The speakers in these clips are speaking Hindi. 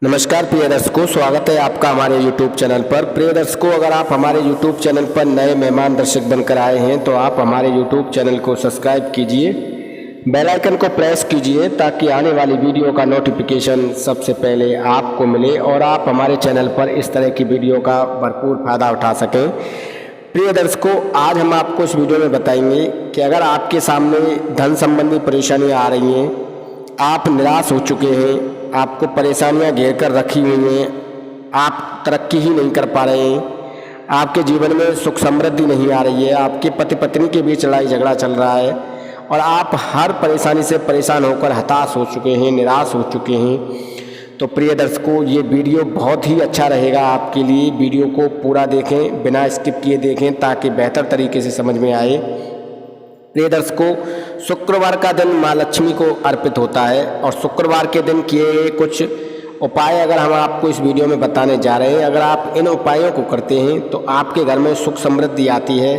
नमस्कार प्रिय दर्शकों, स्वागत है आपका हमारे YouTube चैनल पर। प्रिय दर्शकों, अगर आप हमारे YouTube चैनल पर नए मेहमान दर्शक बनकर आए हैं तो आप हमारे YouTube चैनल को सब्सक्राइब कीजिए, बेल आइकन को प्रेस कीजिए ताकि आने वाली वीडियो का नोटिफिकेशन सबसे पहले आपको मिले और आप हमारे चैनल पर इस तरह की वीडियो का भरपूर फायदा उठा सकें। प्रिय दर्शकों, आज हम आपको इस वीडियो में बताएंगे कि अगर आपके सामने धन संबंधी परेशानियाँ आ रही हैं, आप निराश हो चुके हैं, आपको परेशानियां घेर कर रखी हुई हैं, आप तरक्की ही नहीं कर पा रहे हैं, आपके जीवन में सुख समृद्धि नहीं आ रही है, आपके पति पत्नी के बीच लड़ाई झगड़ा चल रहा है और आप हर परेशानी से परेशान होकर हताश हो चुके हैं, निराश हो चुके हैं, तो प्रिय दर्शकों, ये वीडियो बहुत ही अच्छा रहेगा आपके लिए। वीडियो को पूरा देखें, बिना स्किप किए देखें ताकि बेहतर तरीके से समझ में आए। प्रिय दर्शकों, शुक्रवार का दिन माँ लक्ष्मी को अर्पित होता है और शुक्रवार के दिन किए गए कुछ उपाय अगर हम आपको इस वीडियो में बताने जा रहे हैं, अगर आप इन उपायों को करते हैं तो आपके घर में सुख समृद्धि आती है।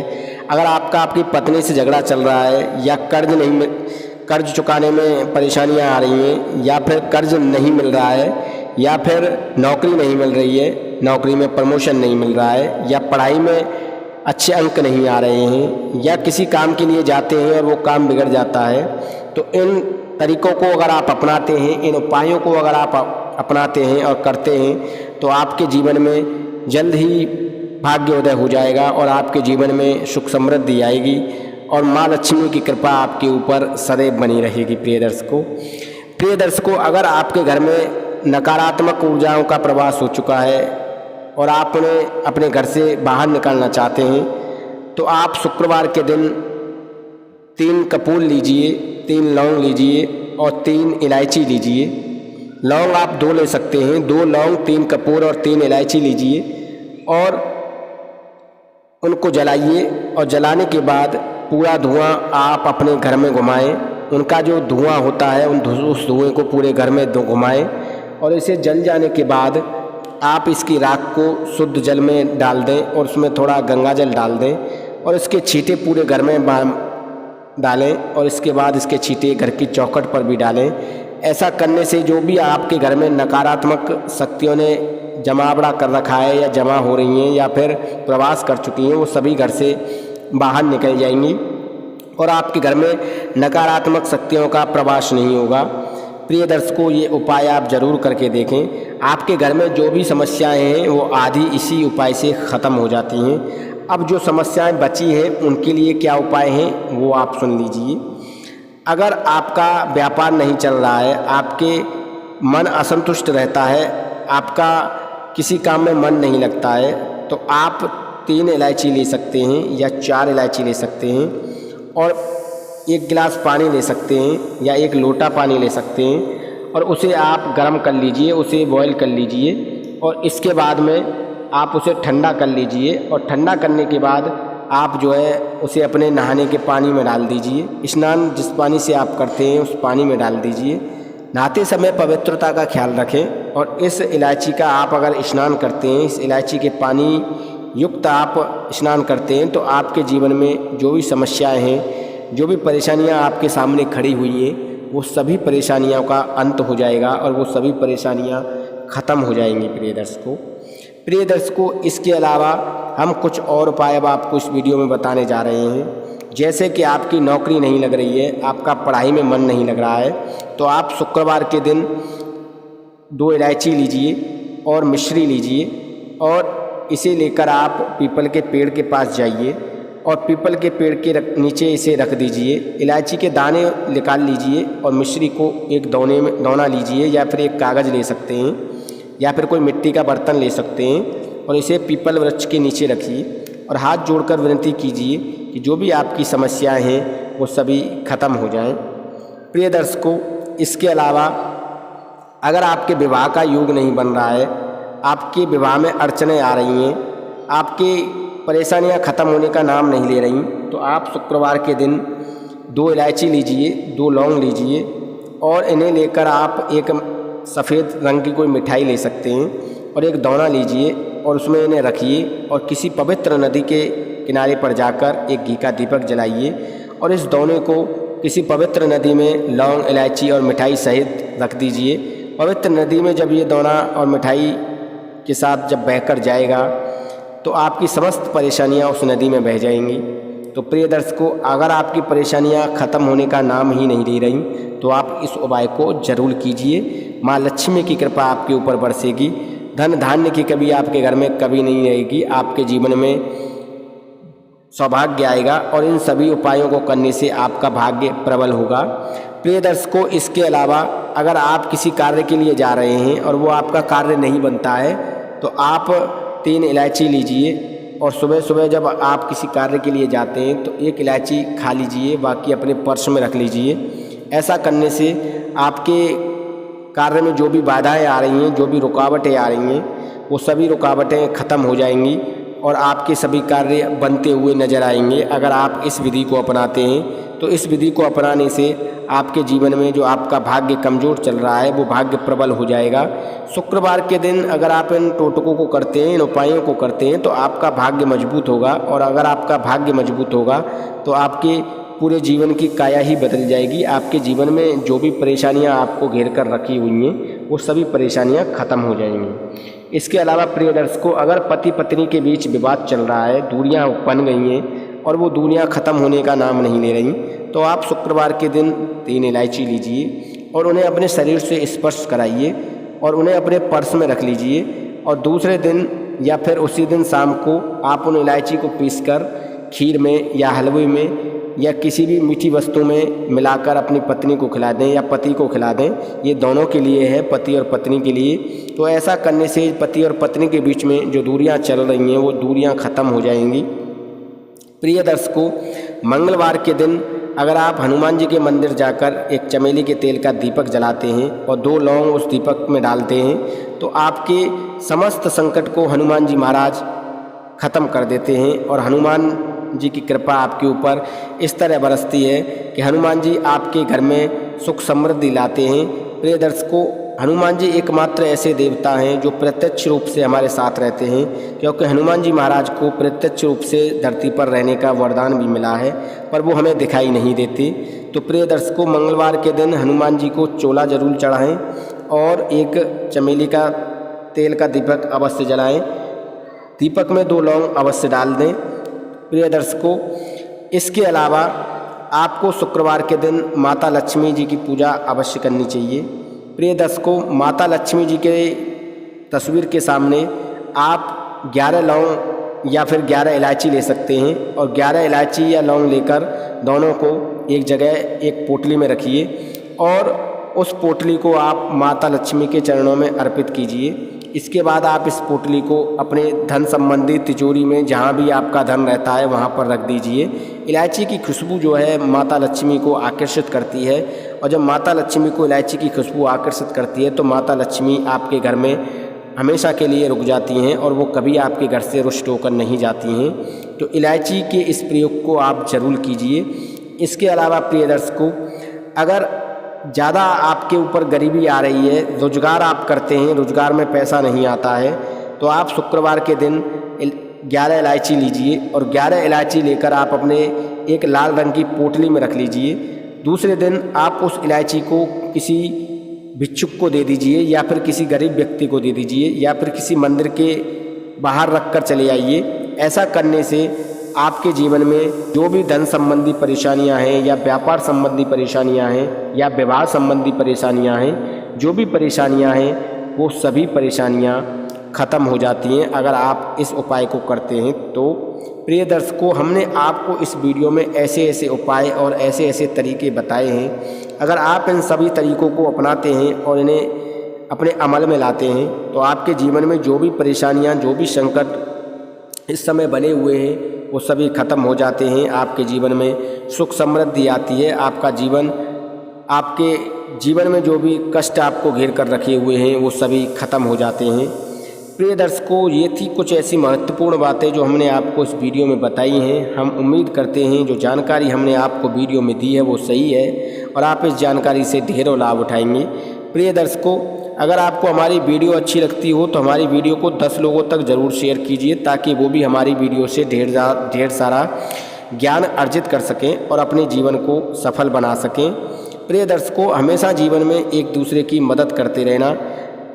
अगर आपकी पत्नी से झगड़ा चल रहा है या कर्ज चुकाने में परेशानियां आ रही हैं या फिर कर्ज नहीं मिल रहा है या फिर नौकरी नहीं मिल रही है, नौकरी में प्रमोशन नहीं मिल रहा है या पढ़ाई में अच्छे अंक नहीं आ रहे हैं या किसी काम के लिए जाते हैं और वो काम बिगड़ जाता है, तो इन तरीकों को अगर आप अपनाते हैं, इन उपायों को अगर आप अपनाते हैं और करते हैं तो आपके जीवन में जल्द ही भाग्योदय हो जाएगा और आपके जीवन में सुख समृद्धि आएगी और माँ लक्ष्मी की कृपा आपके ऊपर सदैव बनी रहेगी। प्रिय दर्शकों, अगर आपके घर में नकारात्मक ऊर्जाओं का प्रवास हो चुका है और आप उन्हें अपने घर से बाहर निकालना चाहते हैं तो आप शुक्रवार के दिन 3 कपूर लीजिए, 3 लौंग लीजिए और 3 इलायची लीजिए। लौंग आप 2 ले सकते हैं, 2 लौंग, 3 कपूर और 3 इलायची लीजिए और उनको जलाइए और जलाने के बाद पूरा धुआं आप अपने घर में घुमाएं। उनका जो धुआं होता है उस धुएँ को पूरे घर में घुमाएं और इसे जल जाने के बाद आप इसकी राख को शुद्ध जल में डाल दें और उसमें थोड़ा गंगा जल डाल दें और इसके छींटे पूरे घर में डालें और इसके बाद इसके छींटे घर की चौखट पर भी डालें। ऐसा करने से जो भी आपके घर में नकारात्मक शक्तियों ने जमावड़ा कर रखा है या जमा हो रही हैं या फिर प्रवास कर चुकी हैं, वो सभी घर से बाहर निकल जाएंगी और आपके घर में नकारात्मक शक्तियों का प्रवास नहीं होगा। प्रिय दर्शकों, ये उपाय आप ज़रूर करके देखें। आपके घर में जो भी समस्याएं हैं वो आधी इसी उपाय से ख़त्म हो जाती हैं। अब जो समस्याएं बची हैं उनके लिए क्या उपाय हैं वो आप सुन लीजिए। अगर आपका व्यापार नहीं चल रहा है, आपके मन असंतुष्ट रहता है, आपका किसी काम में मन नहीं लगता है, तो आप 3 इलायची ले सकते हैं या 4 इलायची ले सकते हैं और 1 गिलास पानी ले सकते हैं या 1 लोटा पानी ले सकते हैं और उसे आप गर्म कर लीजिए, उसे बॉईल कर लीजिए और इसके बाद में आप उसे ठंडा कर लीजिए और ठंडा करने के बाद आप जो है उसे अपने नहाने के पानी में डाल दीजिए। स्नान जिस पानी से आप करते हैं उस पानी में डाल दीजिए। नहाते समय पवित्रता का ख्याल रखें और इस इलायची का आप अगर स्नान करते हैं, इस इलायची के पानी युक्त आप स्नान करते हैं तो आपके जीवन में जो भी समस्याएँ हैं, जो भी परेशानियां आपके सामने खड़ी हुई हैं, वो सभी परेशानियों का अंत हो जाएगा और वो सभी परेशानियां ख़त्म हो जाएंगी। प्रिय दर्शकों, इसके अलावा हम कुछ और उपाय अब आपको इस वीडियो में बताने जा रहे हैं। जैसे कि आपकी नौकरी नहीं लग रही है, आपका पढ़ाई में मन नहीं लग रहा है, तो आप शुक्रवार के दिन 2 इलायची लीजिए और मिश्री लीजिए और इसे लेकर आप पीपल के पेड़ के पास जाइए और पीपल के पेड़ के नीचे इसे रख दीजिए। इलायची के दाने निकाल लीजिए और मिश्री को एक दौना लीजिए या फिर एक कागज़ ले सकते हैं या फिर कोई मिट्टी का बर्तन ले सकते हैं और इसे पीपल वृक्ष के नीचे रखिए और हाथ जोड़कर विनती कीजिए कि जो भी आपकी समस्याएं हैं वो सभी ख़त्म हो जाएं। प्रिय दर्शकों, इसके अलावा अगर आपके विवाह का योग नहीं बन रहा है, आपके विवाह में अड़चनें आ रही हैं, आपकी परेशानियां ख़त्म होने का नाम नहीं ले रही, तो आप शुक्रवार के दिन 2 इलायची लीजिए, 2 लौंग लीजिए और इन्हें लेकर आप एक सफ़ेद रंग की कोई मिठाई ले सकते हैं और एक दौना लीजिए और उसमें इन्हें रखिए और किसी पवित्र नदी के किनारे पर जाकर एक घी का दीपक जलाइए और इस दौने को किसी पवित्र नदी में लौंग, इलायची और मिठाई सहित रख दीजिए पवित्र नदी में जब ये दोना और मिठाई के साथ जब बहकर जाएगा तो आपकी समस्त परेशानियां उस नदी में बह जाएंगी। तो प्रिय दर्शकों, अगर आपकी परेशानियां ख़त्म होने का नाम ही नहीं ले रही तो आप इस उपाय को जरूर कीजिए। माँ लक्ष्मी की कृपा आपके ऊपर बरसेगी, धन धान्य की कभी आपके घर में कभी नहीं रहेगी, आपके जीवन में सौभाग्य आएगा और इन सभी उपायों को करने से आपका भाग्य प्रबल होगा। प्रिय दर्शकों, इसके अलावा अगर आप किसी कार्य के लिए जा रहे हैं और वो आपका कार्य नहीं बनता है तो आप 3 इलायची लीजिए और सुबह सुबह जब आप किसी कार्य के लिए जाते हैं तो 1 इलायची खा लीजिए, बाकी अपने पर्स में रख लीजिए। ऐसा करने से आपके कार्य में जो भी बाधाएं आ रही हैं, जो भी रुकावटें आ रही हैं, वो सभी रुकावटें ख़त्म हो जाएंगी और आपके सभी कार्य बनते हुए नजर आएंगे। अगर आप इस विधि को अपनाते हैं तो इस विधि को अपनाने से आपके जीवन में जो आपका भाग्य कमज़ोर चल रहा है वो भाग्य प्रबल हो जाएगा। शुक्रवार के दिन अगर आप इन टोटकों को करते हैं, इन उपायों को करते हैं तो आपका भाग्य मजबूत होगा और अगर आपका भाग्य मजबूत होगा तो आपके पूरे जीवन की काया ही बदल जाएगी। आपके जीवन में जो भी परेशानियां आपको घेर कर रखी हुई हैं वो सभी परेशानियां ख़त्म हो जाएंगी। इसके अलावा प्रिय दर्शकों, अगर पति पत्नी के बीच विवाद चल रहा है, दूरियां बन गई हैं और वो दूरियां ख़त्म होने का नाम नहीं ले रही, तो आप शुक्रवार के दिन 3 इलायची लीजिए और उन्हें अपने शरीर से स्पर्श कराइए और उन्हें अपने पर्स में रख लीजिए और दूसरे दिन या फिर उसी दिन शाम को आप उन इलायची को पीसकर खीर में या हलवे में या किसी भी मीठी वस्तु में मिलाकर अपनी पत्नी को खिला दें या पति को खिला दें। ये दोनों के लिए है, पति और पत्नी के लिए। तो ऐसा करने से पति और पत्नी के बीच में जो दूरियां चल रही हैं वो दूरियां ख़त्म हो जाएंगी। प्रिय दर्शकों, मंगलवार के दिन अगर आप हनुमान जी के मंदिर जाकर एक चमेली के तेल का दीपक जलाते हैं और 2 लौंग उस दीपक में डालते हैं तो आपके समस्त संकट को हनुमान जी महाराज ख़त्म कर देते हैं और हनुमान जी की कृपा आपके ऊपर इस तरह बरसती है कि हनुमान जी आपके घर में सुख समृद्धि लाते हैं। प्रिय दर्शकों, हनुमान जी एकमात्र ऐसे देवता हैं जो प्रत्यक्ष रूप से हमारे साथ रहते हैं, क्योंकि हनुमान जी महाराज को प्रत्यक्ष रूप से धरती पर रहने का वरदान भी मिला है पर वो हमें दिखाई नहीं देते। तो प्रिय दर्शकों, मंगलवार के दिन हनुमान जी को चोला जरूर चढ़ाएं और एक चमेली का तेल का दीपक अवश्य जलाएं। दीपक में 2 लौंग अवश्य डाल दें। प्रिय दर्शकों, इसके अलावा आपको शुक्रवार के दिन माता लक्ष्मी जी की पूजा अवश्य करनी चाहिए। प्रिय दर्शकों, माता लक्ष्मी जी के तस्वीर के सामने आप 11 लौंग या फिर 11 इलायची ले सकते हैं और 11 इलायची या लौंग लेकर दोनों को एक जगह एक पोटली में रखिए और उस पोटली को आप माता लक्ष्मी के चरणों में अर्पित कीजिए। इसके बाद आप इस पोटली को अपने धन संबंधी तिजोरी में जहाँ भी आपका धन रहता है वहाँ पर रख दीजिए। इलायची की खुशबू जो है माता लक्ष्मी को आकर्षित करती है और जब माता लक्ष्मी को इलायची की खुशबू आकर्षित करती है तो माता लक्ष्मी आपके घर में हमेशा के लिए रुक जाती हैं और वो कभी आपके घर से रुष्ट होकर नहीं जाती हैं। तो इलायची के इस प्रयोग को आप जरूर कीजिए। इसके अलावा प्रिय दर्शकों, अगर ज़्यादा आपके ऊपर गरीबी आ रही है, रोजगार आप करते हैं, रोजगार में पैसा नहीं आता है, तो आप शुक्रवार के दिन 11 इलायची लीजिए और 11 इलायची लेकर आप अपने एक लाल रंग की पोटली में रख लीजिए। दूसरे दिन आप उस इलायची को किसी भिक्षुक को दे दीजिए या फिर किसी गरीब व्यक्ति को दे दीजिए या फिर किसी मंदिर के बाहर रख कर चले आइए। ऐसा करने से आपके जीवन में जो भी धन संबंधी परेशानियां हैं या व्यापार संबंधी परेशानियां हैं या विवाह संबंधी परेशानियां हैं, जो भी परेशानियां हैं वो सभी परेशानियां ख़त्म हो जाती हैं अगर आप इस उपाय को करते हैं। तो प्रिय दर्शकों, हमने आपको इस वीडियो में ऐसे ऐसे उपाय और ऐसे ऐसे तरीके बताए हैं। अगर आप इन सभी तरीकों को अपनाते हैं और इन्हें अपने अमल में लाते हैं तो आपके जीवन में जो भी परेशानियां, जो भी संकट इस समय बने हुए हैं वो सभी ख़त्म हो जाते हैं। आपके जीवन में सुख समृद्धि आती है। आपके जीवन में जो भी कष्ट आपको घेर कर रखे हुए हैं वो सभी ख़त्म हो जाते हैं। प्रिय दर्शकों, ये थी कुछ ऐसी महत्वपूर्ण बातें जो हमने आपको इस वीडियो में बताई हैं। हम उम्मीद करते हैं जो जानकारी हमने आपको वीडियो में दी है वो सही है और आप इस जानकारी से ढेरों लाभ उठाएंगे। प्रिय दर्शकों, अगर आपको हमारी वीडियो अच्छी लगती हो तो हमारी वीडियो को 10 लोगों तक ज़रूर शेयर कीजिए ताकि वो भी हमारी वीडियो से ढेर सारा ज्ञान अर्जित कर सकें और अपने जीवन को सफल बना सकें। प्रिय दर्शकों, हमेशा जीवन में एक दूसरे की मदद करते रहना।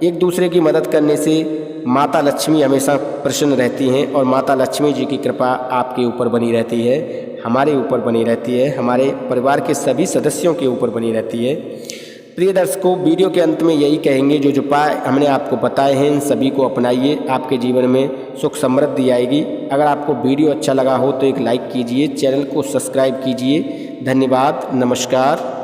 एक दूसरे की मदद करने से माता लक्ष्मी हमेशा प्रसन्न रहती हैं और माता लक्ष्मी जी की कृपा आपके ऊपर बनी रहती है, हमारे ऊपर बनी रहती है, हमारे परिवार के सभी सदस्यों के ऊपर बनी रहती है। प्रिय दर्शकों, वीडियो के अंत में यही कहेंगे, जो उपाय हमने आपको बताए हैं इन सभी को अपनाइए, आपके जीवन में सुख समृद्धि आएगी। अगर आपको वीडियो अच्छा लगा हो तो एक लाइक कीजिए, चैनल को सब्सक्राइब कीजिए। धन्यवाद, नमस्कार।